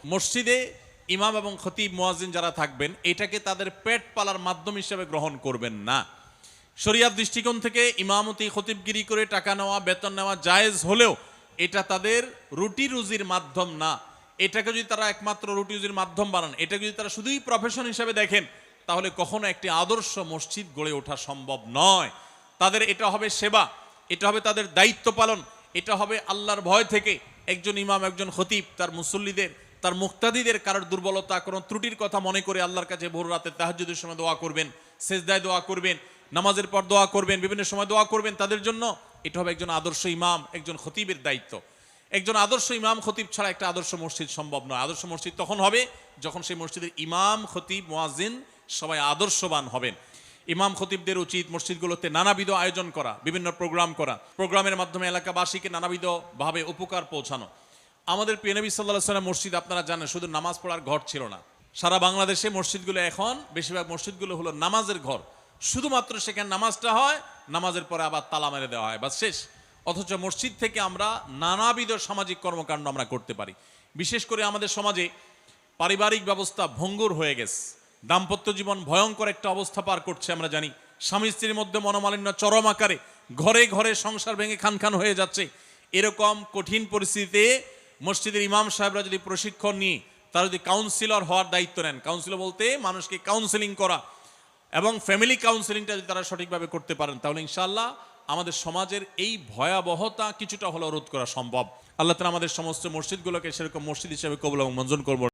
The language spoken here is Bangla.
মসজিদে ইমাম এবং খতিব মুয়াজ্জিন যারা থাকবেন এটাকে তাদের পেট পালার মাধ্যম হিসেবে গ্রহণ করবেন না। শরিয়াত দৃষ্টিকোণ থেকে ইমামতি খতিবগিরি করে টাকা নেওয়া বেতন নেওয়া জায়েজ হলেও এটা তাদের রুটি রুজির মাধ্যম না। এটাকে যদি তারা একমাত্র রুটি রুজির মাধ্যম বানান, এটাকে যদি তারা শুধুই প্রফেশন হিসেবে দেখেন, তাহলে কখনো একটি আদর্শ মসজিদ গড়ে ওঠা সম্ভব নয়। তাদের এটা হবে সেবা, এটা হবে তাদের দায়িত্ব পালন, এটা হবে আল্লাহর ভয় থেকে একজন ইমাম একজন খতিব তার মুসল্লিদের তার মুক্তাদিদের কারোর দুর্বলতা কোনো ত্রুটির কথা মনে করে আল্লাহর কাছে ভোর রাতে তাহাজ্জুদের সময় দোয়া করবেন, সেজদায় দোয়া করবেন, নামাজের পর দোয়া করবেন, বিভিন্ন সময় দোয়া করবেন তাদের জন্য। এটা হবে একজন আদর্শ ইমাম একজন খতিবের দায়িত্ব। একজন আদর্শ ইমাম খতিব ছাড়া একটা আদর্শ মসজিদ সম্ভব নয়। আদর্শ মসজিদ তখন হবে যখন সেই মসজিদের ইমাম খতিব মুয়াজ্জিন সবাই আদর্শবান হবেন। ইমাম খতিবদের উচিত মসজিদগুলোতে নানাবিধ আয়োজন করা, বিভিন্ন প্রোগ্রাম করা, প্রোগ্রামের মাধ্যমে এলাকাবাসীকে নানাবিধভাবে উপকার পৌঁছানো। আমাদের প্রিয় নবী সাল্লাল্লাহু আলাইহি ওয়াসাল্লাম মসজিদ আপনারা জানেন শুধু নামাজ পড়ার ঘর ছিল না। সারা বাংলাদেশে মসজিদগুলো এখন বেশিরভাগ মসজিদগুলো হলো নামাজের ঘর। শুধুমাত্র সেখানে নামাজটা হয়, নামাজের পরে আবার তালা মেরে দেওয়া হয়, বাস শেষ। অথচ মসজিদ থেকে আমরা নানাবিধ সামাজিক কর্মকাণ্ড আমরা করতে পারি। বিশেষ করে আমাদের সমাজে পারিবারিক ব্যবস্থা ভঙ্গুর হয়ে গেছে, দাম্পত্য জীবন ভয়ঙ্কর একটা অবস্থা পার করছে। আমরা জানি স্বামী স্ত্রীর মধ্যে মনোমালিন্য চরম আকারে, ঘরে ঘরে সংসার ভেঙে খান খান হয়ে যাচ্ছে। এরকম কঠিন পরিস্থিতিতে মসজিদের ইমাম সাহেবরা যদি প্রশিক্ষণ নিয়ে তারা যদি কাউন্সিলর হওয়ার দায়িত্ব নেন, কাউন্সিলর বলতে মানুষকে কাউন্সেলিং করা এবং ফ্যামিলি কাউন্সেলিংটা যদি তারা সঠিকভাবে করতে পারেন, তাহলে ইনশাআল্লাহ আমাদের সমাজের এই ভয়াবহতা কিছুটা হলেও রোধ করা সম্ভব। আল্লাহ তাআলা আমাদের সমস্ত মসজিদগুলোকে সেরকম মসজিদ হিসেবে কবুল এবং মঞ্জুর করবেন।